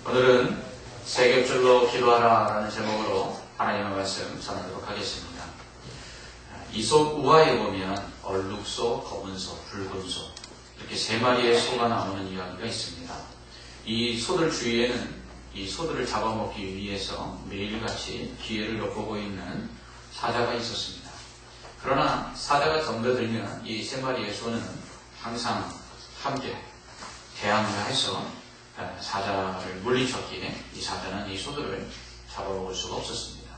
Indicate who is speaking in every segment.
Speaker 1: 오늘은 세 겹줄로 기도하라 라는 제목으로 하나님의 말씀 전하도록 하겠습니다. 이솝 우화에 보면 얼룩소, 검은소, 붉은소 이렇게 세 마리의 소가 나오는 이야기가 있습니다. 이 소들 주위에는 이 소들을 잡아먹기 위해서 매일같이 기회를 엿보고 있는 사자가 있었습니다. 그러나 사자가 덤벼들면 이 세 마리의 소는 항상 함께 대항을 해서 사자를 물리쳤기에 이 사자는 이 소들을 잡아먹을 수가 없었습니다.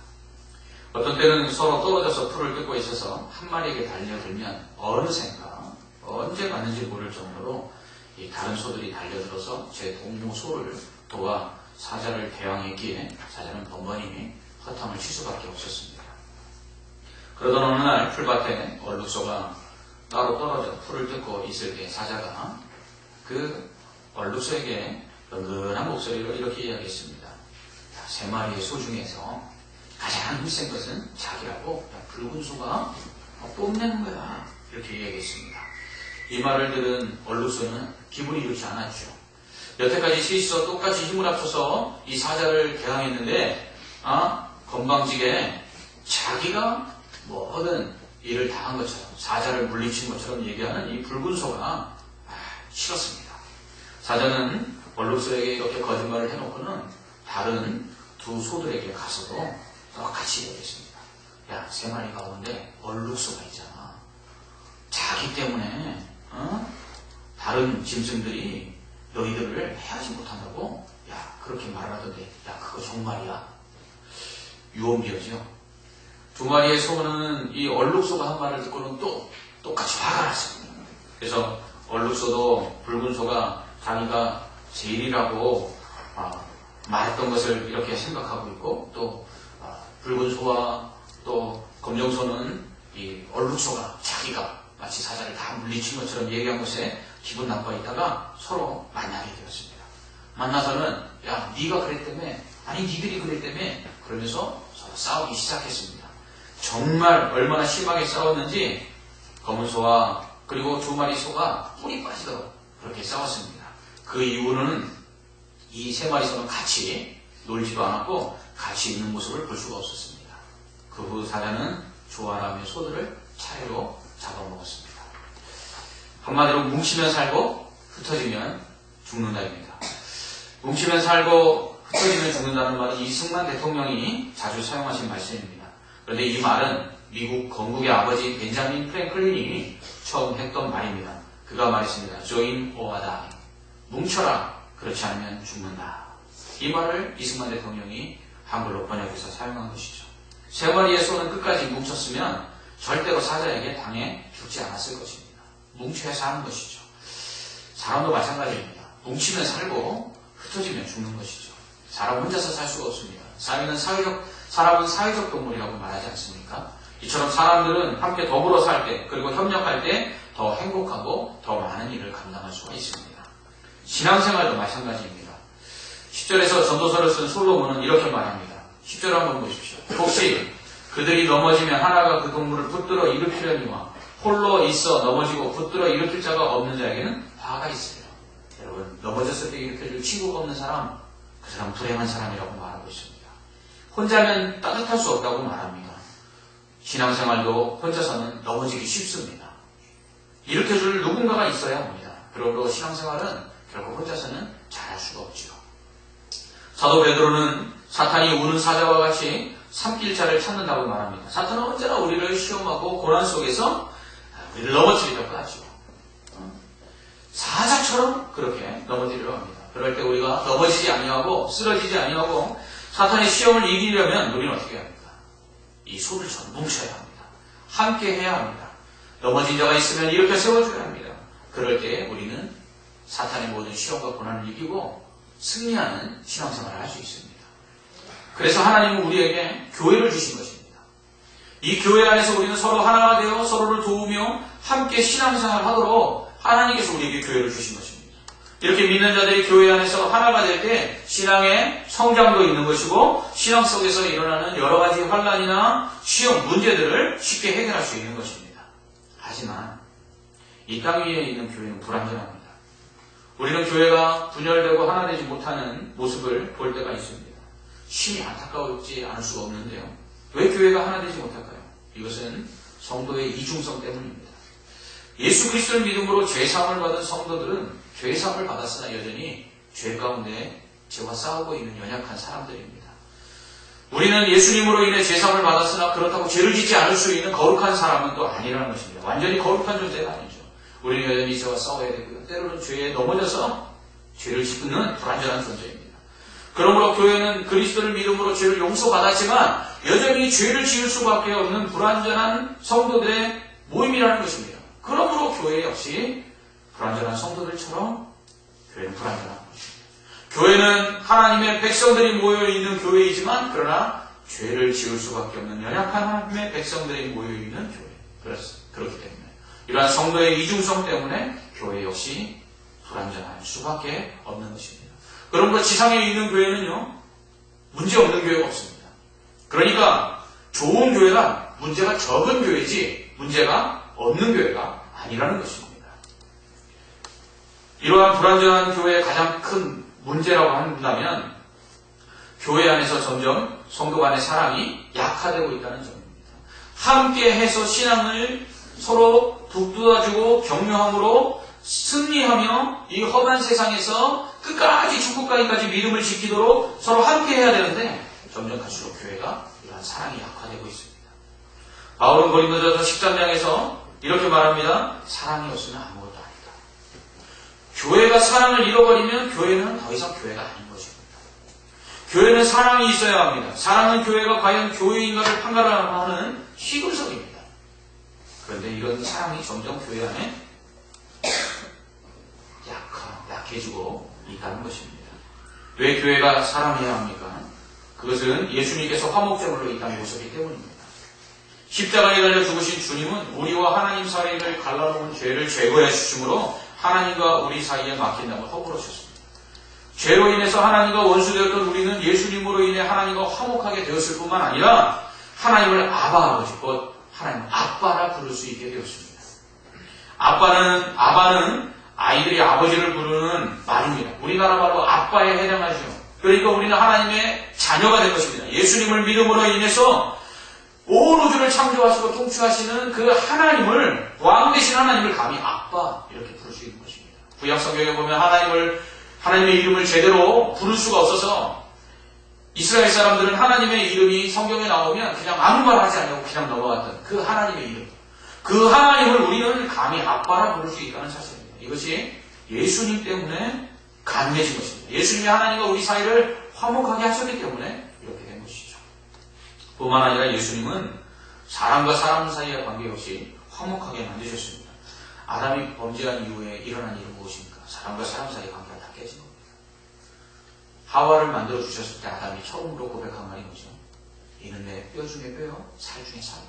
Speaker 1: 어떤 때는 서로 떨어져서 풀을 뜯고 있어서 한 마리에게 달려들면 어느샌가 언제 갔는지 모를 정도로 이 다른 소들이 달려들어서 제 동무 소를 도와 사자를 대항했기에 사자는 번번이 허탕을 칠 수밖에 없었습니다. 그러던 어느 날 풀밭에 얼룩소가 따로 떨어져 풀을 뜯고 있을 때 사자가 그 얼룩소에게 은근한 목소리로 이렇게 이야기했습니다. 세 마리의 소 중에서 가장 힘센 것은 자기라고 붉은 소가 뽐내는 거야. 이렇게 이야기했습니다. 이 말을 들은 얼룩소는 기분이 좋지 않았죠. 여태까지 셋이서 똑같이 힘을 합쳐서 이 사자를 대항했는데 건방지게 자기가 모든 일을 다한 것처럼 사자를 물리친 것처럼 얘기하는 이 붉은 소가 싫었습니다. 사자는 얼룩소에게 이렇게 거짓말을 해놓고는 다른 두 소들에게 가서도 똑같이 얘기했습니다. 야, 세 마리 가운데 얼룩소가 있잖아. 자기 때문에 다른 짐승들이 너희들을 해하지 못한다고? 야, 그렇게 말하던데 야, 그거 정말이야? 유언비어죠. 두 마리의 소는 이 얼룩소가 한 말을 듣고는 또 똑같이 화가 났습니다. 그래서 얼룩소도 붉은 소가 자기가 제일이라고 말했던 것을 이렇게 생각하고 있고, 또 붉은 소와 또 검정소는 이 얼룩소가 자기가 마치 사자를 다 물리친 것처럼 얘기한 것에 기분 나빠 있다가 서로 만나게 되었습니다. 만나서는 야, 네가 그랬다며, 아니 니들이 그랬다며, 그러면서 서로 싸우기 시작했습니다. 정말 얼마나 심하게 싸웠는지 검은 소와 그리고 두 마리 소가 뿔이 빠지도록 그렇게 싸웠습니다. 그 이후로는 이 세 마리 소는 같이 놀지도 않았고 같이 있는 모습을 볼 수가 없었습니다. 그 후 사자는 조아라며 소들을 차례로 잡아먹었습니다. 한마디로 뭉치면 살고 흩어지면 죽는다입니다. 뭉치면 살고 흩어지면 죽는다는 말은 이승만 대통령이 자주 사용하신 말씀입니다. 그런데 이 말은 미국 건국의 아버지 벤자민 프랭클린이 처음 했던 말입니다. 그가 말했습니다. Join or die. 뭉쳐라. 그렇지 않으면 죽는다. 이 말을 이승만 대통령이 한글로 번역해서 사용한 것이죠. 세 마리의 소는 끝까지 뭉쳤으면 절대로 사자에게 당해 죽지 않았을 것입니다. 뭉쳐야 사는 것이죠. 사람도 마찬가지입니다. 뭉치면 살고 흩어지면 죽는 것이죠. 사람 혼자서 살 수가 없습니다. 사람은 사회적 동물이라고 말하지 않습니까? 이처럼 사람들은 함께 더불어 살 때, 그리고 협력할 때 더 행복하고 더 많은 일을 감당할 수가 있습니다. 신앙생활도 마찬가지입니다. 10절에서 전도서를 쓴 솔로몬은 이렇게 말합니다. 10절 한번 보십시오. 혹시 그들이 넘어지면 하나가 그 동물을 붙들어 일으키려니와 홀로 있어 넘어지고 붙들어 일으킬 자가 없는 자에게는 화가 있어요. 여러분, 넘어졌을 때 일으켜줄 친구가 없는 사람, 그 사람 불행한 사람이라고 말하고 있습니다. 혼자면 따뜻할 수 없다고 말합니다. 신앙생활도 혼자서는 넘어지기 쉽습니다. 일으켜줄 누군가가 있어야 합니다. 그러므로 신앙생활은 결국 혼자서는 잘할 수가 없죠. 사도 베드로는 사탄이 우는 사자와 같이 삼킬자를 찾는다고 말합니다. 사탄은 언제나 우리를 시험하고 고난 속에서 우리를 넘어뜨리려고 하죠. 사자처럼 그렇게 넘어뜨리려고 합니다. 그럴 때 우리가 넘어지지 아니하고 쓰러지지 아니하고 사탄의 시험을 이기려면 우리는 어떻게 해야 합니까? 이 소들처럼 뭉쳐야 합니다. 함께 해야 합니다. 넘어진 자가 있으면 일으켜 세워줘야 합니다. 그럴 때 우리는 사탄의 모든 시험과 고난을 이기고 승리하는 신앙생활을 할 수 있습니다. 그래서 하나님은 우리에게 교회를 주신 것입니다. 이 교회 안에서 우리는 서로 하나가 되어 서로를 도우며 함께 신앙생활을 하도록 하나님께서 우리에게 교회를 주신 것입니다. 이렇게 믿는 자들이 교회 안에서 하나가 될 때 신앙의 성장도 있는 것이고 신앙 속에서 일어나는 여러 가지 환난이나 시험, 문제들을 쉽게 해결할 수 있는 것입니다. 하지만 이 땅 위에 있는 교회는 불완전합니다. 우리는 교회가 분열되고 하나 되지 못하는 모습을 볼 때가 있습니다. 심히 안타까울지 않을 수가 없는데요. 왜 교회가 하나 되지 못할까요? 이것은 성도의 이중성 때문입니다. 예수 그리스도를 믿음으로 죄사함을 받은 성도들은 죄사함을 받았으나 여전히 죄 가운데 죄와 싸우고 있는 연약한 사람들입니다. 우리는 예수님으로 인해 죄사함을 받았으나 그렇다고 죄를 짓지 않을 수 있는 거룩한 사람은 또 아니라는 것입니다. 완전히 거룩한 존재가 아니죠. 우리는 여전히 죄와 싸워야 되고요. 때로는 죄에 넘어져서 죄를 짓는 불완전한 존재입니다. 그러므로 교회는 그리스도를 믿음으로 죄를 용서받았지만 여전히 죄를 지을 수밖에 없는 불완전한 성도들의 모임이라는 것입니다. 그러므로 교회 역시 불완전한 성도들처럼 교회는 불완전한 것입니다. 교회는 하나님의 백성들이 모여있는 교회이지만 그러나 죄를 지을 수밖에 없는 연약한 하나님의 백성들이 모여있는 교회. 그렇기 때문에 이러한 성도의 이중성 때문에 교회 역시 불완전할 수밖에 없는 것입니다. 그러므로 지상에 있는 교회는요, 문제없는 교회가 없습니다. 그러니까 좋은 교회란 문제가 적은 교회지 문제가 없는 교회가 아니라는 것입니다. 이러한 불완전한 교회의 가장 큰 문제라고 한다면 교회 안에서 점점 성도 간의 사랑이 약화되고 있다는 점입니다. 함께 해서 신앙을 서로 북돋아주고 격려함으로 승리하며 이 험한 세상에서 끝까지 죽고까지까지 믿음을 지키도록 서로 함께 해야 되는데 점점 갈수록 교회가 이러한 사랑이 약화되고 있습니다. 바울은 고린도전서 13장에서 이렇게 말합니다. 사랑이 없으면 아무것도 아니다. 교회가 사랑을 잃어버리면 교회는 더 이상 교회가 아닌 것입니다. 교회는 사랑이 있어야 합니다. 사랑은 교회가 과연 교회인가를 판가름하는 시금석입니다. 그런데 이런 사랑이 점점 교회 안에 약해지고 있다는 것입니다. 왜 교회가 사랑해야 합니까? 그것은 예수님께서 화목제물로 이 땅에 오셨기 때문입니다. 십자가에 달려 죽으신 주님은 우리와 하나님 사이를 갈라놓은 죄를 제거해 주심으로 하나님과 우리 사이에 막힌 담을 허물으셨습니다. 죄로 인해서 하나님과 원수되었던 우리는 예수님으로 인해 하나님과 화목하게 되었을 뿐만 아니라 하나님을 아버지, 곧 하나님 아빠라 부를 수 있게 되었습니다. 아바는 아이들이 아버지를 부르는 말입니다. 우리나라 말로 아빠에 해당하죠. 그러니까 우리는 하나님의 자녀가 된 것입니다. 예수님을 믿음으로 인해서 온 우주를 창조하시고 통치하시는 그 하나님을, 왕 되신 하나님을 감히 아빠 이렇게 부를 수 있는 것입니다. 구약 성경에 보면 하나님의 이름을 제대로 부를 수가 없어서 이스라엘 사람들은 하나님의 이름이 성경에 나오면 그냥 아무 말 하지 않고 그냥 넘어갔던 그 하나님의 이름, 그 하나님을 우리는 감히 아빠라 부를 수 있다는 사실입니다. 이것이 예수님 때문에 가능해진 것입니다. 예수님이 하나님과 우리 사이를 화목하게 하셨기 때문에 이렇게 된 것이죠. 뿐만 아니라 예수님은 사람과 사람 사이의 관계없이 화목하게 만드셨습니다. 아담이 범죄한 이후에 일어난 일은 무엇입니까? 사람과 사람 사이의 관계가 다 깨진 겁니다. 하와를 만들어 주셨을 때 아담이 처음으로 고백한 말이 뭐죠? 이는 내 뼈 중에 뼈요, 살 중에 살.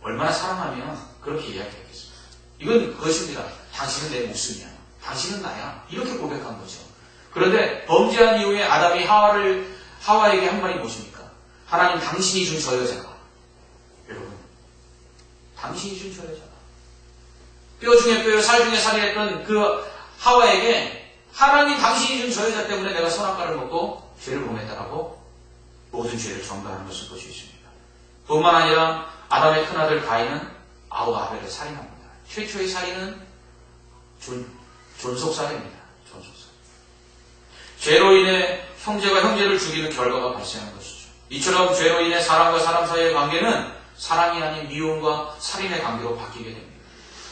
Speaker 1: 얼마나 사랑하면 그렇게 이야기했겠습니까? 이건 그것입니다. 당신은 내 목숨이야. 당신은 나야. 이렇게 고백한 거죠. 그런데 범죄한 이후에 아담이 하와에게 한 말이 무엇입니까? 하나님 당신이 준 저 여자가. 여러분, 당신이 준 저 여자가. 뼈 중에 뼈요, 살 중에 살이 했던 그 하와에게 하나님 당신이 준 저 여자 때문에 내가 선악과를 먹고 죄를 범했다라고 모든 죄를 전가하는 것을 볼 수 있습니다. 뿐만 아니라 아담의 큰아들 가인은 아우와 아벨을 살인합니다. 최초의 살인은 존속살입니다. 존속살. 죄로 인해 형제가 형제를 죽이는 결과가 발생한 것이죠. 이처럼 죄로 인해 사람과 사람 사이의 관계는 사랑이 아닌 미움과 살인의 관계로 바뀌게 됩니다.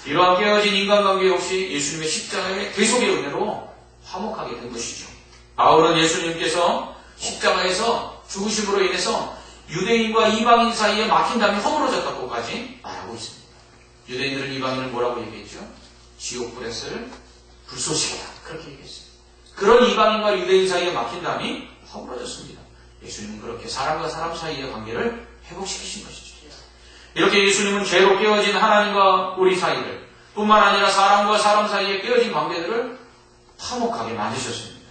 Speaker 1: 이러한 깨어진 인간관계 역시 예수님의 십자가의 대속의 은혜로 화목하게 된 것이죠. 바울은 예수님께서 십자가에서 죽으심으로 인해서 유대인과 이방인 사이에 막힌 담이 허물어졌다고까지 말하고 있습니다. 유대인들은 이방인을 뭐라고 얘기했죠? 지옥불에 쓸 불쏘시개다. 그렇게 얘기했습니다. 그런 이방인과 유대인 사이에 막힌 담이 허물어졌습니다. 예수님은 그렇게 사람과 사람 사이의 관계를 회복시키신 것이죠. 이렇게 예수님은 죄로 깨어진 하나님과 우리 사이를 뿐만 아니라 사람과 사람 사이에 깨어진 관계들을 화목하게 만드셨습니다.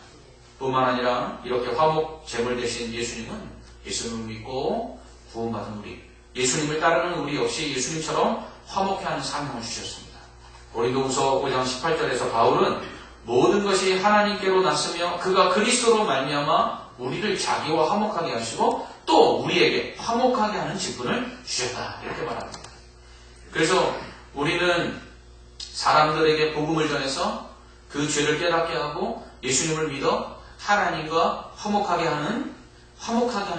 Speaker 1: 뿐만 아니라 이렇게 화목 제물 되신 예수님은 예수님을 믿고 구원받은 우리, 예수님을 따르는 우리 역시 예수님처럼 화목해 하는 사명을 주셨습니다. 고린도후서 5장 18절에서 바울은 모든 것이 하나님께로 났으며 그가 그리스도로 말미암아 우리를 자기와 화목하게 하시고 또 우리에게 화목하게 하는 직분을 주셨다. 이렇게 말합니다. 그래서 우리는 사람들에게 복음을 전해서 그 죄를 깨닫게 하고 예수님을 믿어 하나님과 화목하게 하는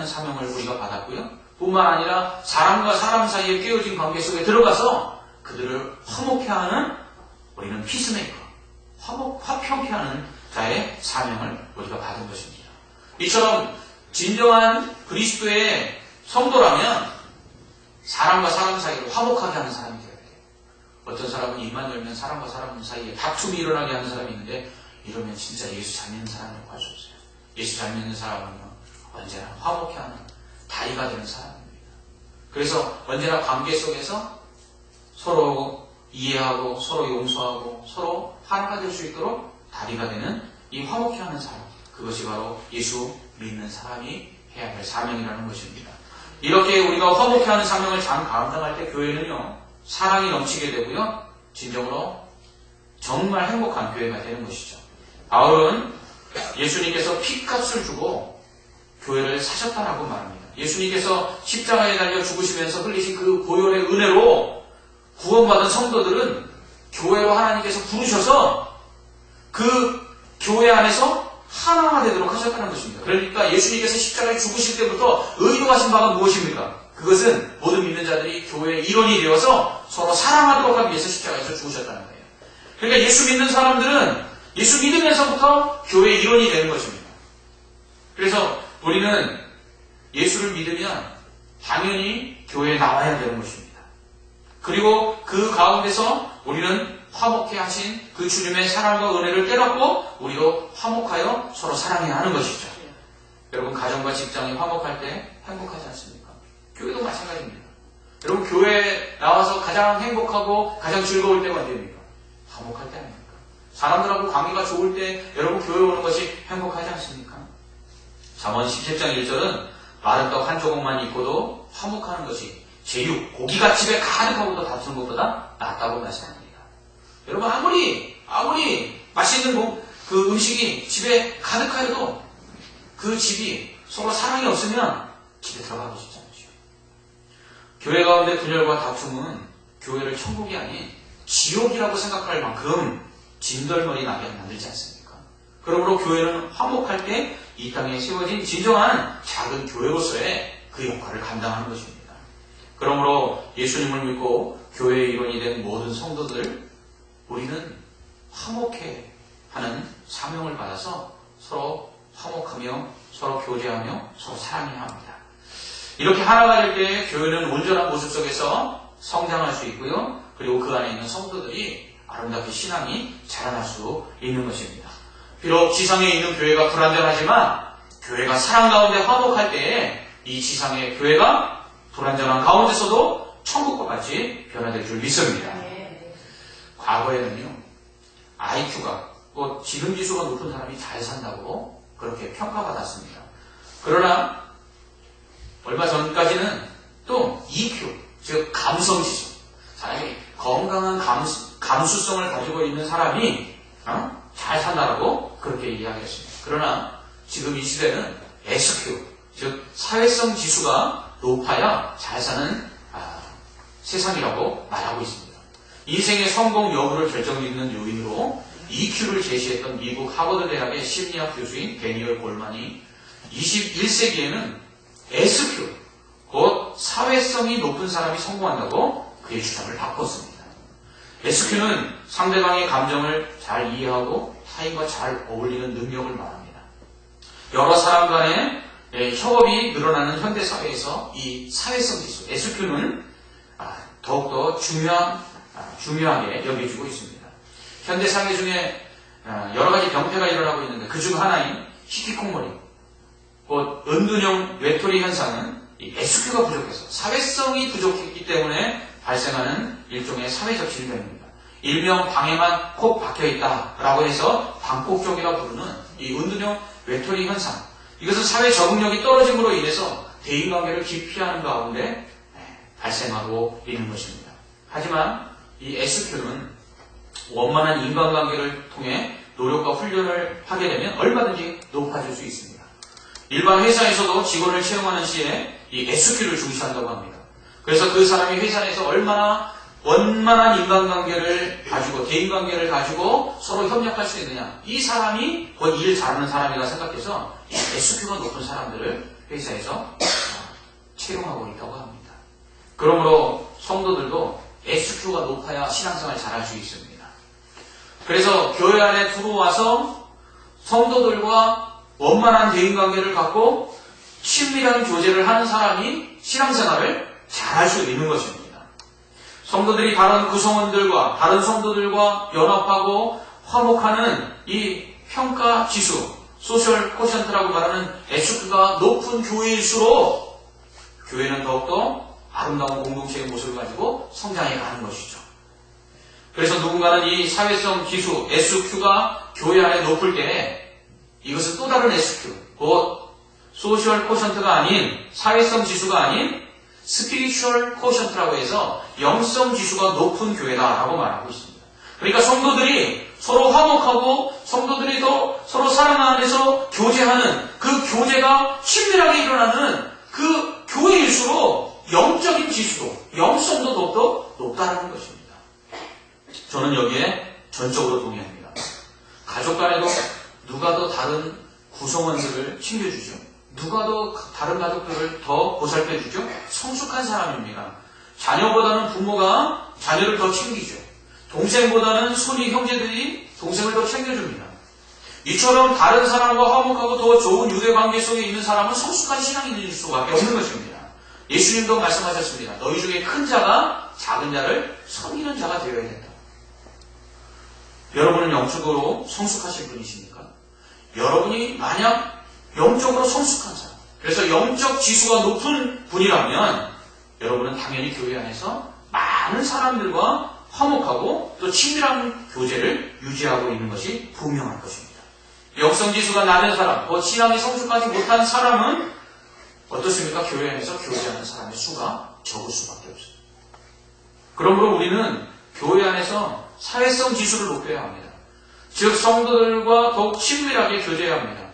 Speaker 1: 사명을 우리가 받았고요. 뿐만 아니라 사람과 사람 사이에 깨어진 관계 속에 들어가서 그들을 화목케 하는 우리는 피스메이커, 화평케 하는 자의 사명을 우리가 받은 것입니다. 이처럼 진정한 그리스도의 성도라면 사람과 사람 사이를 화목하게 하는 사람이 되어야 돼요. 어떤 사람은 입만 열면 사람과 사람 사이에 다툼이 일어나게 하는 사람이 있는데 이러면 진짜 예수 잘 믿는 사람이라고 할 수 없어요. 예수 잘 믿는 사람은요 언제나 화목케 하는 다리가 되는 사람입니다. 그래서 언제나 관계 속에서 서로 이해하고 서로 용서하고 서로 하나가 될 수 있도록 다리가 되는 이 화목케 하는 사람, 그것이 바로 예수 믿는 사람이 해야 할 사명이라는 것입니다. 이렇게 우리가 화목케 하는 사명을 잘 감당할 때 교회는요 사랑이 넘치게 되고요 진정으로 정말 행복한 교회가 되는 것이죠. 바울은 예수님께서 피값을 주고 교회를 사셨다라고 말합니다. 예수님께서 십자가에 달려 죽으시면서 흘리신 그 보혈의 은혜로 구원받은 성도들은 교회로 하나님께서 부르셔서 그 교회 안에서 하나가 되도록 하셨다는 것입니다. 그러니까 예수님께서 십자가에 죽으실 때부터 의도하신 바가 무엇입니까? 그것은 모든 믿는 자들이 교회의 일원이 되어서 서로 사랑하도록 하기 위해서 십자가에서 죽으셨다는 거예요. 그러니까 예수 믿는 사람들은 예수 믿으면서부터 교회의 일원이 되는 것입니다. 그래서 우리는 예수를 믿으면 당연히 교회에 나와야 되는 것입니다. 그리고 그 가운데서 우리는 화목케 하신 그 주님의 사랑과 은혜를 깨닫고 우리도 화목하여 서로 사랑해야 하는 것이죠. 여러분 가정과 직장이 화목할 때 행복하지 않습니까? 교회도 마찬가지입니다. 여러분 교회에 나와서 가장 행복하고 가장 즐거울 때가 언제입니까? 화목할 때 아닙니까? 사람들하고 관계가 좋을 때 여러분 교회 오는 것이 행복하지 않습니까? 잠언 17장 1절은 마른 떡 한 조각만 있고도 화목하는 것이 제육, 고기가 집에 가득하고도 다투는 것보다 낫다고 말씀합니다. 여러분 아무리 맛있는 그 음식이 집에 가득하여도 그 집이 서로 사랑이 없으면 집에 들어가고 싶지 않죠. 교회 가운데 분열과 다툼은 교회를 천국이 아닌 지옥이라고 생각할 만큼 진덜머리 나게 만들지 않습니까? 그러므로 교회는 화목할 때 이 땅에 세워진 진정한 작은 교회로서의 그 역할을 감당하는 것입니다. 그러므로 예수님을 믿고 교회의 일원이 된 모든 성도들, 우리는 화목해 하는 사명을 받아서 서로 화목하며 서로 교제하며 서로 사랑해야 합니다. 이렇게 하나가 될 때 교회는 온전한 모습 속에서 성장할 수 있고요. 그리고 그 안에 있는 성도들이 아름답게 신앙이 자라날 수 있는 것입니다. 비록 지상에 있는 교회가 불완전하지만 교회가 사랑 가운데 화목할 때에 이 지상의 교회가 불완전한 가운데서도 천국과 같이 변화될 줄 믿습니다. 과거에는요, IQ가, 지능지수가 높은 사람이 잘 산다고 그렇게 평가받았습니다. 그러나, 얼마 전까지는 또 EQ, 즉, 감성지수. 사람이 건강한 감수성을 가지고 있는 사람이, 잘 산다라고 그렇게 이야기했습니다. 그러나, 지금 이 시대는 SQ, 즉, 사회성 지수가 높아야 잘 사는 세상이라고 말하고 있습니다. 인생의 성공 여부를 결정짓는 요인으로 EQ를 제시했던 미국 하버드 대학의 심리학 교수인 데니얼 골만이 21세기에는 SQ, 곧 사회성이 높은 사람이 성공한다고 그의 주장을 바꿨습니다. SQ는 상대방의 감정을 잘 이해하고 타인과 잘 어울리는 능력을 말합니다. 여러 사람 간의 협업이 늘어나는 현대사회에서 이 사회성 지수, SQ는 더욱더 중요하게 여겨지고 있습니다. 현대사회 중에 여러 가지 병폐가 일어나고 있는데 그 중 하나인 히키코모리, 곧 은둔형 외톨이 현상은 이 SQ가 부족해서 사회성이 부족했기 때문에 발생하는 일종의 사회적 질병입니다. 일명 방에만 콕 박혀있다라고 해서 방콕족이라고 부르는 이 은둔형 외톨이 현상, 이것은 사회 적응력이 떨어짐으로 인해서 대인관계를 기피하는 가운데 발생하고 있는 것입니다. 하지만 이 SQ는 원만한 인간관계를 통해 노력과 훈련을 하게 되면 얼마든지 높아질 수 있습니다. 일반 회사에서도 직원을 채용하는 시에 이 SQ를 중시한다고 합니다. 그래서 그 사람이 회사 내에서 얼마나 원만한 인간관계를 가지고 대인관계를 가지고 서로 협력할 수 있느냐, 이 사람이 곧 일 잘하는 사람이라 생각해서 이 SQ가 높은 사람들을 회사에서 채용하고 있다고 합니다. 그러므로 성도들도 SQ가 높아야 신앙생활 잘할 수 있습니다. 그래서 교회 안에 들어와서 성도들과 원만한 대인관계를 갖고 친밀한 교제를 하는 사람이 신앙생활을 잘할 수 있는 것입니다. 성도들이 다른 구성원들과 다른 성도들과 연합하고 화목하는 이 평가 지수, 소셜 코션트라고 말하는 SQ가 높은 교회일수록 교회는 더욱더 아름다운 공동체의 모습을 가지고 성장해 가는 것이죠. 그래서 누군가는 이 사회성 지수, SQ가 교회 안에 높을 때 이것은 또 다른 SQ, 곧 소셜 코션트가 아닌, 사회성 지수가 아닌 스피리추얼 코션트라고 해서 영성 지수가 높은 교회다라고 말하고 있습니다. 그러니까 성도들이 서로 화목하고 성도들이 더 서로 사랑 안에서 교제하는 그 교제가 친밀하게 일어나는 그 교회일수록 영적인 지수도, 영성도 더욱더 높다는 것입니다. 저는 여기에 전적으로 동의합니다. 가족 간에도 누가 더 다른 구성원들을 챙겨주죠? 누가 더 다른 가족들을 더 보살펴주죠? 성숙한 사람입니다. 자녀보다는 부모가 자녀를 더 챙기죠. 동생보다는 손이 형제들이 동생을 더 챙겨줍니다. 이처럼 다른 사람과 화목하고 더 좋은 유대관계 속에 있는 사람은 성숙한 신앙인일 수밖에 없는 것입니다. 예수님도 말씀하셨습니다. 너희 중에 큰 자가 작은 자를 섬기는 자가 되어야 된다. 여러분은 영적으로 성숙하신 분이십니까? 여러분이 만약 영적으로 성숙한 사람, 그래서 영적 지수가 높은 분이라면 여러분은 당연히 교회 안에서 많은 사람들과 화목하고 또 친밀한 교제를 유지하고 있는 것이 분명할 것입니다. 영성 지수가 낮은 사람, 또 신앙이 성숙하지 못한 사람은 어떻습니까? 교회 안에서 교제하는 사람의 수가 적을 수밖에 없습니다. 그러므로 우리는 교회 안에서 사회성 지수를 높여야 합니다. 즉 성도들과 더욱 친밀하게 교제해야 합니다.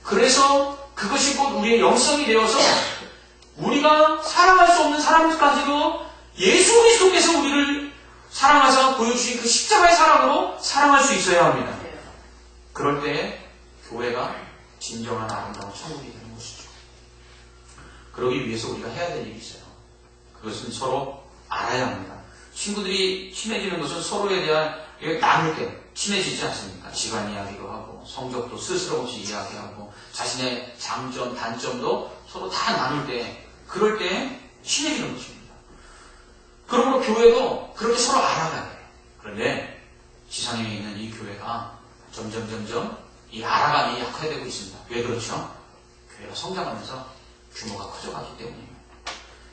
Speaker 1: 그래서 그것이 곧 우리의 영성이 되어서 우리가 사랑할 수 없는 사람까지도 예수 그리스도께서 우리를 사랑하사 보여주신 그 십자가의 사랑으로 사랑할 수 있어야 합니다. 그럴 때 교회가 진정한 아름다운 천국이 되는 것이죠. 그러기 위해서 우리가 해야 될 일이 있어요. 그것은 서로 알아야 합니다. 친구들이 친해지는 것은 서로에 대한 나눌 때 친해지지 않습니까? 집안 이야기도 하고 성적도 스스럼없이 이야기하고 자신의 장점, 단점도 서로 다 나눌 때, 그럴 때 친해지는 것입니다. 그러므로 교회도 그렇게 서로 알아가야 돼요. 그런데 지상에 있는 이 교회가 점점 이 알아감이 약화되고 있습니다. 왜 그렇죠? 교회가 성장하면서 규모가 커져가기 때문이에요.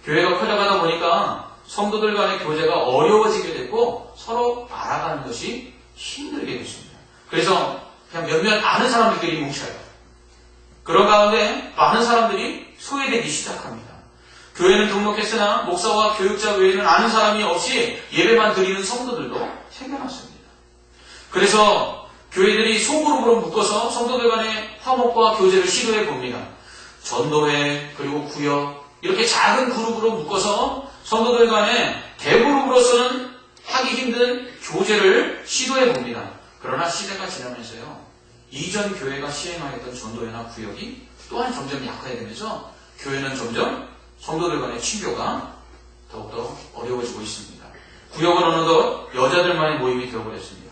Speaker 1: 교회가 커져가다 보니까 성도들 간의 교제가 어려워지게 되고 서로 알아가는 것이 힘들게 됐습니다. 그래서 그냥 몇몇 아는 사람들끼리 뭉쳐요. 그런 가운데 많은 사람들이 소외되기 시작합니다. 교회는 등록했으나 목사와 교육자 외에는 아는 사람이 없이 예배만 드리는 성도들도 생겨났습니다. 그래서 교회들이 소그룹으로 묶어서 성도들 간의 화목과 교제를 시도해 봅니다. 전도회 그리고 구역 이렇게 작은 그룹으로 묶어서 성도들 간에 대그룹으로서는 하기 힘든 교제를 시도해 봅니다. 그러나 시대가 지나면서요, 이전 교회가 시행하였던 전도회나 구역이 또한 점점 약화되면서 교회는 점점 성도들 간의 친교가 더욱더 어려워지고 있습니다. 구역은 어느덧 여자들만의 모임이 되어버렸습니다.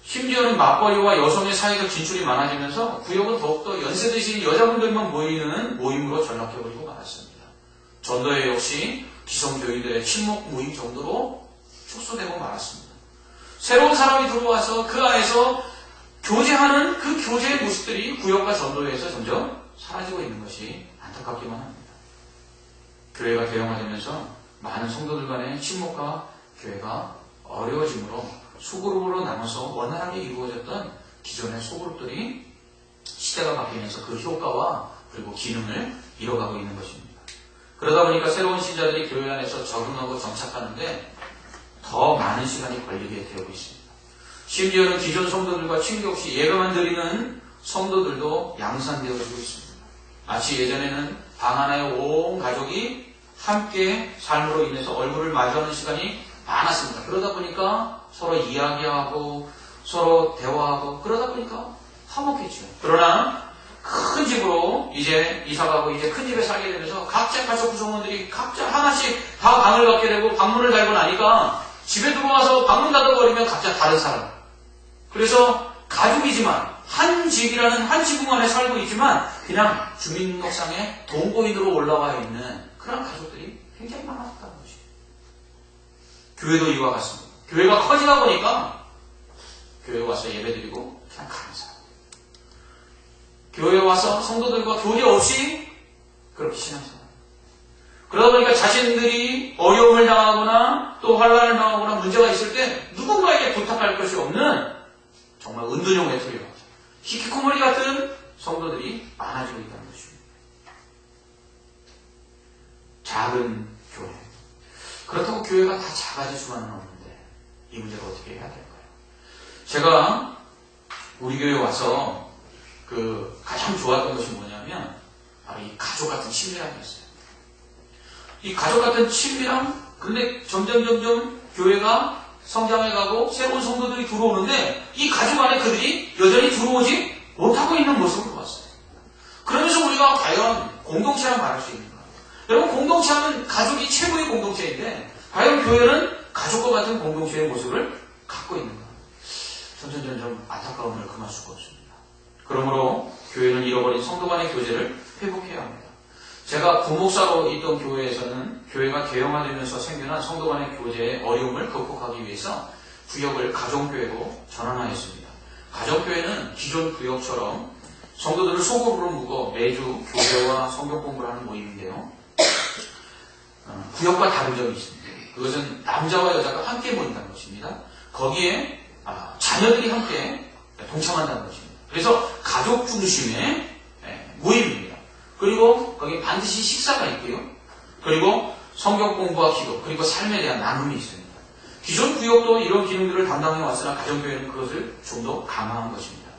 Speaker 1: 심지어는 맞벌이와 여성의 사회적 진출이 많아지면서 구역은 더욱더 연세 드신 여자분들만 모이는 모임으로 전락해버리고 말았습니다. 전도회 역시 기성교인들의 친목 모임 정도로 축소되고 말았습니다. 새로운 사람이 들어와서 그 안에서 교제하는 그 교제의 모습들이 구역과 전도회에서 점점 사라지고 있는 것이 안타깝기만 합니다. 교회가 대형화되면서 많은 성도들 간의 친목과 교회가 어려워지므로 소그룹으로 나눠서 원활하게 이루어졌던 기존의 소그룹들이 시대가 바뀌면서 그 효과와 그리고 기능을 잃어가고 있는 것입니다. 그러다 보니까 새로운 신자들이 교회 안에서 적응하고 정착하는데 더 많은 시간이 걸리게 되고 있습니다. 심지어는 기존 성도들과 친교 없이 예배만 드리는 성도들도 양산되어지고 있습니다. 마치 예전에는 방 하나에 온 가족이 함께 삶으로 인해서 얼굴을 마주하는 시간이 많았습니다. 그러다 보니까 서로 이야기하고 서로 대화하고 그러다 보니까 화목했죠. 그러나 큰 집으로 이제 이사가고 이제 큰 집에 살게 되면서 각자 가족 구성원들이 각자 하나씩 다 방을 갖게 되고 방문을 달고 나니까 집에 들어와서 방문 닫아버리면 각자 다른 사람. 그래서 가족이지만 한 집이라는 한 지붕 안에 살고 있지만 그냥 주민등록상에 동거인으로 올라와 있는 그런 가족들이 굉장히 많았다는 것이죠. 교회도 이와 같습니다. 교회가 커지다 보니까 교회에 와서 예배드리고 그냥 가는 사람. 교회에 와서 성도들과 교제 없이 그렇게 신앙생활. 그러다 보니까 자신들이 어려움을 당하거나 또 환난을 당하거나 문제가 있을 때 누군가에게 부탁할 것이 없는 정말 은둔형 외톨이와 히키코모리 같은 성도들이 많아지고 있다는 것입니다. 작은 교회. 그렇다고 교회가 다 작아질 수만은 없는데 이 문제를 어떻게 해야 될까요? 제가 우리 교회에 와서 가장 좋았던 것이 뭐냐면 바로 이 가족 같은 친밀함이었어요. 이 가족 같은 친밀함, 근데 점점 교회가 성장해가고 새로운 성도들이 들어오는데 이 가족 안에 그들이 여전히 들어오지 못하고 있는 모습을 봤어요. 그러면서 우리가 과연 공동체란 말할 수 있는가? 여러분, 공동체는 가족이 최고의 공동체인데 과연 교회는 가족과 같은 공동체의 모습을 갖고 있는가? 점점 안타까움을 금할 수가 없습니다. 그러므로 교회는 잃어버린 성도 간의 교제를 회복해야 합니다. 제가 부목사로 있던 교회에서는 교회가 개형화되면서 생겨난 성도 간의 교제의 어려움을 극복하기 위해서 구역을 가정교회로 전환하였습니다. 가정교회는 기존 구역처럼 성도들을 소그룹으로 묶어 매주 교배와 성경 공부를 하는 모임인데요. 구역과 다른 점이 있습니다. 그것은 남자와 여자가 함께 모인다는 것입니다. 거기에 자녀들이 함께 동참한다는 것입니다. 그래서 가족 중심의 모임입니다. 그리고 거기 반드시 식사가 있고요. 그리고 성경 공부와 기도, 그리고 삶에 대한 나눔이 있습니다. 기존 구역도 이런 기능들을 담당해 왔으나 가정교회는 그것을 좀 더 강화한 것입니다.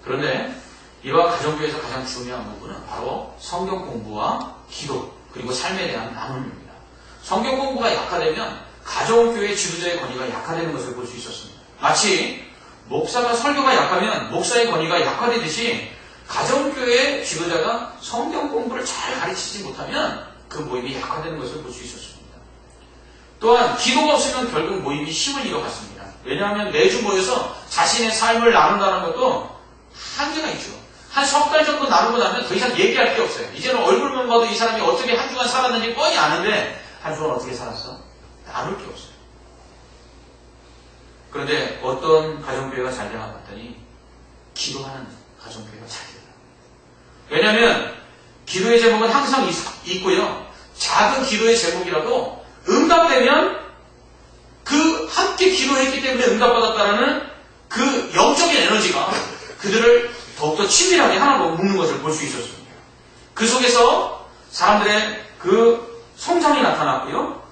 Speaker 1: 그런데 이와 가정교회에서 가장 중요한 부분은 바로 성경 공부와 기도, 그리고 삶에 대한 나눔입니다. 성경 공부가 약화되면 가정교회 지도자의 권위가 약화되는 것을 볼 수 있었습니다. 마치 목사가 설교가 약하면 목사의 권위가 약화되듯이 가정교회 지도자가 성경 공부를 잘 가르치지 못하면 그 모임이 약화되는 것을 볼 수 있었습니다. 또한 기도가 없으면 결국 모임이 힘을 잃어갔습니다. 왜냐하면 매주 모여서 자신의 삶을 나눈다는 것도 한계가 있죠. 한 석 달 정도 나누고 나면 더 이상 얘기할 게 없어요. 이제는 얼굴만 봐도 이 사람이 어떻게 한 주간 살았는지 뻔히 아는데 한 주간 어떻게 살았어? 나눌 게 없어요. 그런데 어떤 가정교회가 잘 되나 봤더니 기도하는 가정교회가 잘 돼요. 왜냐하면 기도의 제목은 항상 있고요. 작은 기도의 제목이라도 응답되면 그 함께 기도했기 때문에 응답받았다는 그 영적인 에너지가 그들을 더욱더 친밀하게 하나로 묶는 것을 볼 수 있었습니다. 그 속에서 사람들의 그 성장이 나타났고요.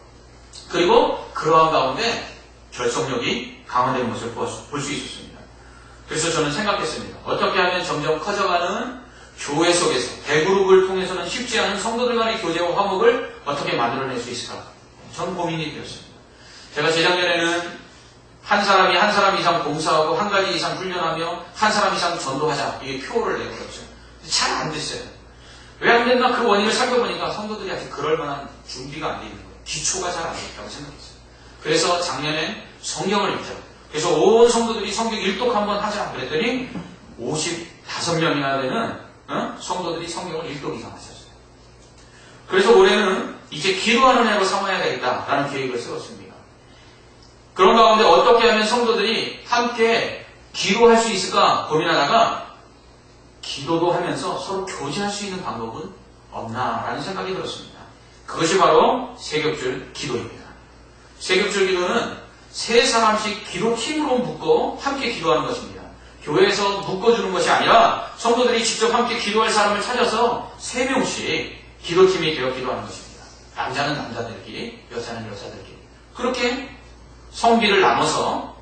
Speaker 1: 그리고 그러한 가운데 결속력이 강화되는 것을 볼 수 있었습니다. 그래서 저는 생각했습니다. 어떻게 하면 점점 커져가는 교회 속에서 대그룹을 통해서는 쉽지 않은 성도들 간의 교제와 화목을 어떻게 만들어낼 수 있을까? 전 고민이 되었습니다. 제가 재작년에는 한 사람 이상 봉사하고 한 가지 이상 훈련하며 한 사람 이상 전도하자 이게 표를 내걸었죠. 잘 안 됐어요. 왜 안 됐나 그 원인을 살펴보니까 성도들이 아직 그럴 만한 준비가 안 돼 있는 거예요. 기초가 잘 안 돼 있다고 생각했어요. 그래서 작년에 성경을 읽자. 그래서 온 성도들이 성경 일독 한번 하자 그랬더니 55명이나 되는 성도들이 성경을 일독 이상 하셨어요. 그래서 올해는 이제 기도하는 해로 삼아야 되겠다라는 계획을 세웠습니다. 그런 가운데 어떻게 하면 성도들이 함께 기도할 수 있을까 고민하다가 기도도 하면서 서로 교제할 수 있는 방법은 없나라는 생각이 들었습니다. 그것이 바로 세겹줄 기도입니다. 세겹줄 기도는 세 사람씩 기도팀으로 묶어 함께 기도하는 것입니다. 교회에서 묶어주는 것이 아니라 성도들이 직접 함께 기도할 사람을 찾아서 3명씩 기도팀이 되어 기도하는 것입니다. 남자는 남자들끼리, 여자는 여자들끼리. 그렇게 성비를 나눠서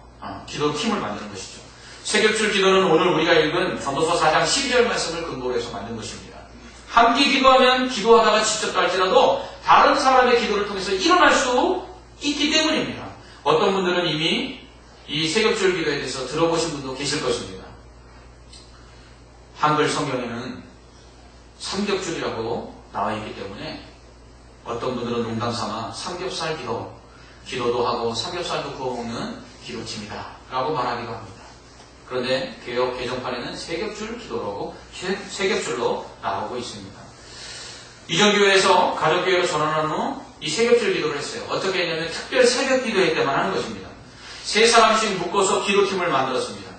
Speaker 1: 기도 팀을 만드는 것이죠. 세겹줄 기도는 오늘 우리가 읽은 전도서 4장 12절 말씀을 근거로 해서 만든 것입니다. 함께 기도하면 기도하다가 지쳤다 할지라도 다른 사람의 기도를 통해서 일어날 수 있기 때문입니다. 어떤 분들은 이미 이 세겹줄 기도에 대해서 들어보신 분도 계실 것입니다. 한글 성경에는 삼겹줄이라고 나와 있기 때문에 어떤 분들은 농담삼아 삼겹살 기도도 하고 삼겹살도 구워 먹는 기도팀이다 라고 말하기도 합니다. 그런데 개역 개정판에는 세겹줄 기도라고 세겹줄로 나오고 있습니다. 이전 교회에서 가족교회로 전환한 후 이 세겹줄 기도를 했어요. 어떻게 했냐면 특별 새벽 기도회 때만 하는 것입니다. 3사람씩 묶어서 기도팀을 만들었습니다.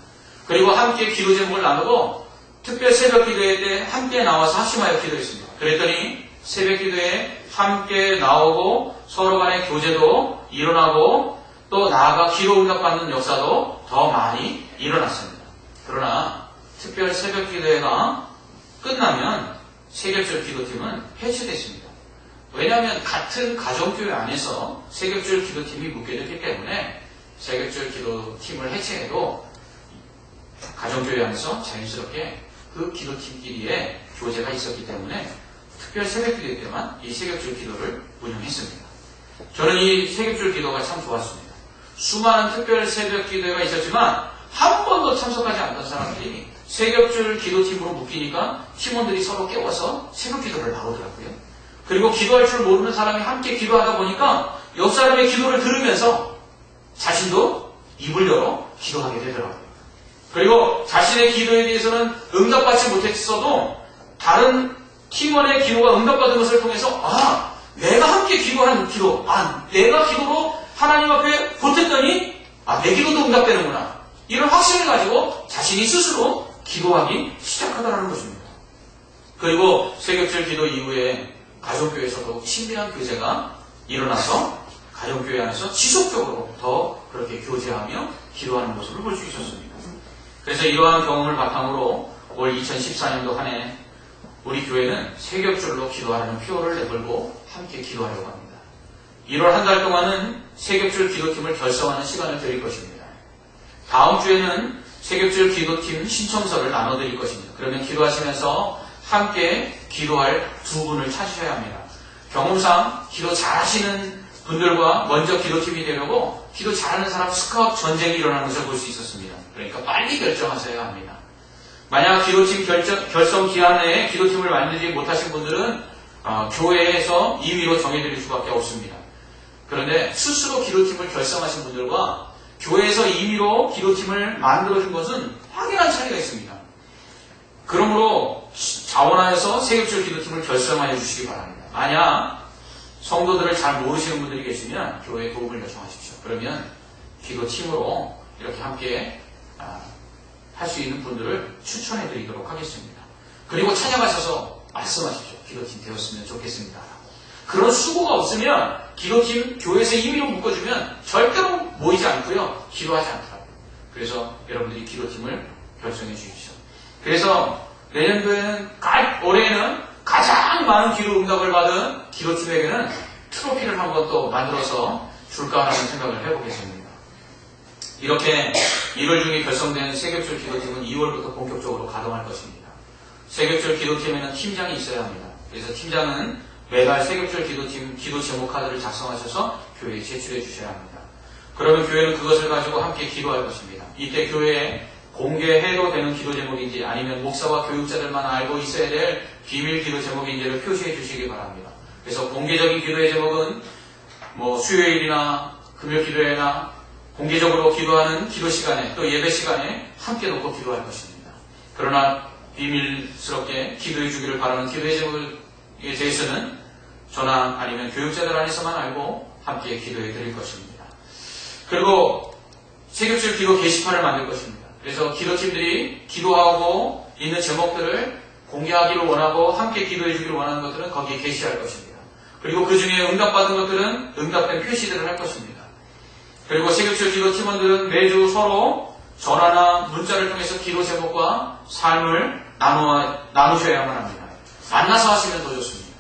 Speaker 1: 그리고 함께 기도 제목을 나누고 특별 새벽 기도회 때 함께 나와서 합심하여 기도했습니다. 그랬더니 새벽 기도에 함께 나오고 서로 간의 교제도 일어나고 또 나아가 기도 응답받는 역사도 더 많이 일어났습니다. 그러나 특별 새벽 기도회가 끝나면 세겹줄 기도팀은 해체됐습니다. 왜냐하면 같은 가정교회 안에서 세겹줄 기도팀이 묶여졌기 때문에 세겹줄 기도팀을 해체해도 가정교회 안에서 자연스럽게 그 기도팀끼리의 교제가 있었기 때문에 특별 새벽기도 때만 이 세겹줄 기도를 운영했습니다. 저는 이 세겹줄 기도가 참 좋았습니다. 수많은 특별 새벽기도가 있었지만 한 번도 참석하지 않던 사람들이 세겹줄 기도팀으로 묶이니까 팀원들이 서로 깨워서 새벽기도를 나오더라고요. 그리고 기도할 줄 모르는 사람이 함께 기도하다 보니까 옆 사람의 기도를 들으면서 자신도 입을 열어 기도하게 되더라고요. 그리고 자신의 기도에 대해서는 응답받지 못했어도 다른 팀원의 기도가 응답받은 것을 통해서 내가 함께 기도한 기도, 내가 기도로 하나님 앞에 보탰더니 내 기도도 응답되는구나. 이런 확신을 가지고 자신이 스스로 기도하기 시작하더라는 것입니다. 그리고 세겹줄 기도 이후에 가족교회에서도 친밀한 교제가 일어나서 가정교회 안에서 지속적으로 더 그렇게 교제하며 기도하는 모습을 볼 수 있었습니다. 그래서 이러한 경험을 바탕으로 올 2014년도 한 해 우리 교회는 세겹줄로 기도하라는 표어를 내걸고 함께 기도하려고 합니다. 1월 한 달 동안은 세겹줄 기도팀을 결성하는 시간을 드릴 것입니다. 다음 주에는 세겹줄 기도팀 신청서를 나눠드릴 것입니다. 그러면 기도하시면서 함께 기도할 두 분을 찾으셔야 합니다. 경험상 기도 잘하시는 분들과 먼저 기도팀이 되려고 기도 잘하는 사람 스카웃 전쟁이 일어나는 것을 볼 수 있었습니다. 그러니까 빨리 결정하셔야 합니다. 만약 기도팀 결성 기한 내에 기도팀을 만들지 못하신 분들은 교회에서 임의로 정해드릴 수밖에 없습니다. 그런데 스스로 기도팀을 결성하신 분들과 교회에서 임의로 기도팀을 만들어준 것은 확연한 차이가 있습니다. 그러므로 자원하여서 세겹줄 기도팀을 결성하여 주시기 바랍니다. 만약 성도들을 잘 모르시는 분들이 계시면 교회에 도움을 요청하십시오. 그러면 기도팀으로 이렇게 함께 할 수 있는 분들을 추천해 드리도록 하겠습니다. 그리고 찾아가셔서 말씀하십시오. 기도팀 되었으면 좋겠습니다. 그런 수고가 없으면 기도팀 교회에서 임의로 묶어주면 절대로 모이지 않고요. 기도하지 않더라고요. 그래서 여러분들이 기도팀을 결성해 주십시오. 그래서 내년도에는 올해는 가장 많은 기도 응답을 받은 기도팀에게는 트로피를 한번 또 만들어서 줄까 하는 생각을 해보겠습니다. 이렇게 1월 중에 결성된 세겹줄 기도팀은 2월부터 본격적으로 가동할 것입니다. 세겹줄 기도팀에는 팀장이 있어야 합니다. 그래서 팀장은 매달 세겹줄 기도팀 기도 제목 카드를 작성하셔서 교회에 제출해 주셔야 합니다. 그러면 교회는 그것을 가지고 함께 기도할 것입니다. 이때 교회에 공개해도 되는 기도 제목인지 아니면 목사와 교육자들만 알고 있어야 될 비밀 기도 제목인지를 표시해 주시기 바랍니다. 그래서 공개적인 기도의 제목은 수요일이나 금요 기도회나 공개적으로 기도하는 기도 시간에 또 예배 시간에 함께 놓고 기도할 것입니다. 그러나 비밀스럽게 기도해 주기를 바라는 기도의 제목에 대해서는 저나 아니면 교육자들 안에서만 알고 함께 기도해 드릴 것입니다. 그리고 세겹줄 기도 게시판을 만들 것입니다. 그래서 기도팀들이 기도하고 있는 제목들을 공개하기를 원하고 함께 기도해 주기를 원하는 것들은 거기에 게시할 것입니다. 그리고 그 중에 응답받은 것들은 응답된 표시들을 할 것입니다. 그리고 세겹줄 기도 팀원들은 매주 서로 전화나 문자를 통해서 기도 제목과 삶을 나누셔야만 합니다. 만나서 하시면 더 좋습니다.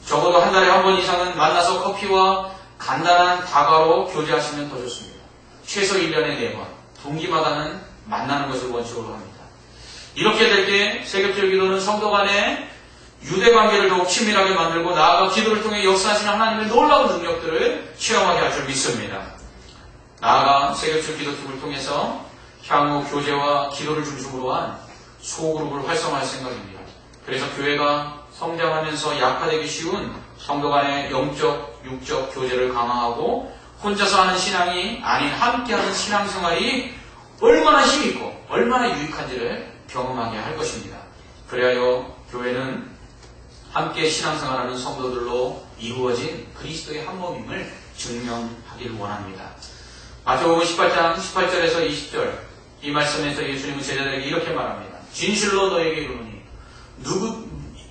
Speaker 1: 적어도 한 달에 한 번 이상은 만나서 커피와 간단한 다과로 교제하시면 더 좋습니다. 최소 1년에 4번. 동기마다는 만나는 것을 원칙으로 합니다. 이렇게 될 때 세겹절 기도는 성도 간의 유대 관계를 더욱 친밀하게 만들고 나아가 기도를 통해 역사하시는 하나님의 놀라운 능력들을 체험하게 할 줄 믿습니다. 나아가 세겹절 기도팀을 통해서 향후 교제와 기도를 중심으로 한 소그룹을 활성화할 생각입니다. 그래서 교회가 성장하면서 약화되기 쉬운 성도 간의 영적, 육적 교제를 강화하고 혼자서 하는 신앙이 아닌 함께하는 신앙생활이 얼마나 힘있고 얼마나 유익한지를 경험하게 할 것입니다. 그리하여 교회는 함께 신앙생활하는 성도들로 이루어진 그리스도의 한 몸임을 증명하기를 원합니다. 마태복음 18장 18절에서 20절 이 말씀에서 예수님은 제자들에게 이렇게 말합니다. 진실로 너에게 이르노니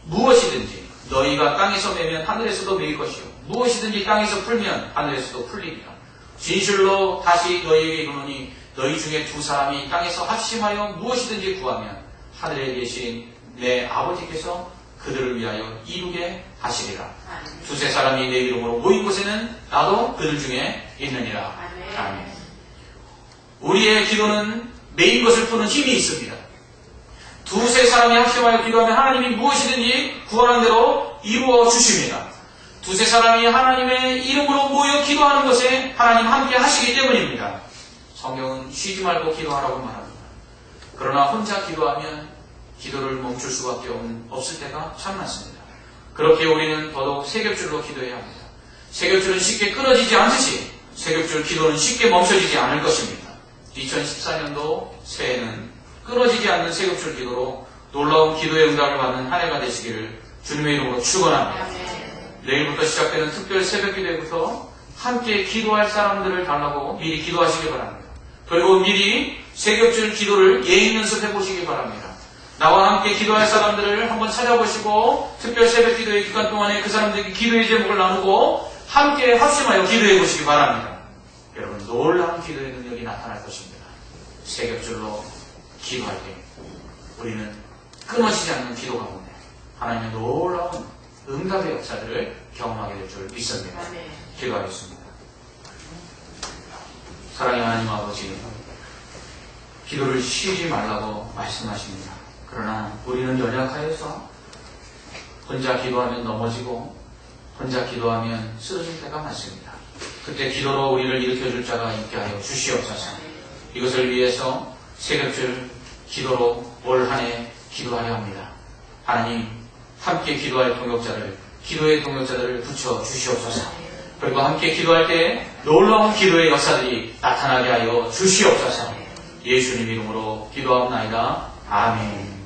Speaker 1: 무엇이든지 너희가 땅에서 매면 하늘에서도 매일 것이요 무엇이든지 땅에서 풀면 하늘에서도 풀리리라. 진실로 다시 너희에게 이르노니 너희 중에 두 사람이 땅에서 합심하여 무엇이든지 구하면 하늘에 계신 내 아버지께서 그들을 위하여 이루게 하시리라. 두세 사람이 내 이름으로 모인 곳에는 나도 그들 중에 있느니라. 아멘. 우리의 기도는 매인 것을 푸는 힘이 있습니다. 두세 사람이 합심하여 기도하면 하나님이 무엇이든지 구하는 대로 이루어 주십니다. 두세 사람이 하나님의 이름으로 모여 기도하는 것에 하나님 함께 하시기 때문입니다. 성경은 쉬지 말고 기도하라고 말합니다. 그러나 혼자 기도하면 기도를 멈출 수밖에 없을 때가 참 많습니다. 그렇게 우리는 더더욱 세겹줄로 기도해야 합니다. 세겹줄은 쉽게 끊어지지 않듯이 세겹줄 기도는 쉽게 멈춰지지 않을 것입니다. 2014년도 새해는 끊어지지 않는 세겹줄 기도로 놀라운 기도의 응답을 받는 한 해가 되시기를 주님의 이름으로 축원합니다. 내일부터 시작되는 특별 새벽 기도에부터 함께 기도할 사람들을 달라고 미리 기도하시기 바랍니다. 그리고 미리 세겹줄 기도를 예행 연습해 보시기 바랍니다. 나와 함께 기도할 사람들을 한번 찾아보시고 특별 새벽 기도의 기간 동안에 그 사람들에게 기도의 제목을 나누고 함께 합심하여 기도해 보시기 바랍니다. 여러분 놀라운 기도의 능력이 나타날 것입니다. 세겹줄로 기도할 때 우리는 끊어지지 않는 기도 가운데 하나님의 놀라운 응답의 역사들을 경험하게 될 줄 믿습니다. 기도하겠습니다. 사랑의 하나님 아버지, 기도를 쉬지 말라고 말씀하십니다. 그러나 우리는 연약하여서 혼자 기도하면 넘어지고 혼자 기도하면 쓰러질 때가 많습니다. 그때 기도로 우리를 일으켜줄 자가 있게 하여 주시옵소서. 이것을 위해서 세겹줄 기도로 올 한 해 기도하려 합니다. 하나님 함께 기도할 동역자를 기도의 동역자들을 붙여 주시옵소서. 그리고 함께 기도할 때 놀라운 기도의 역사들이 나타나게 하여 주시옵소서. 예수님 이름으로 기도하옵나이다. 아멘.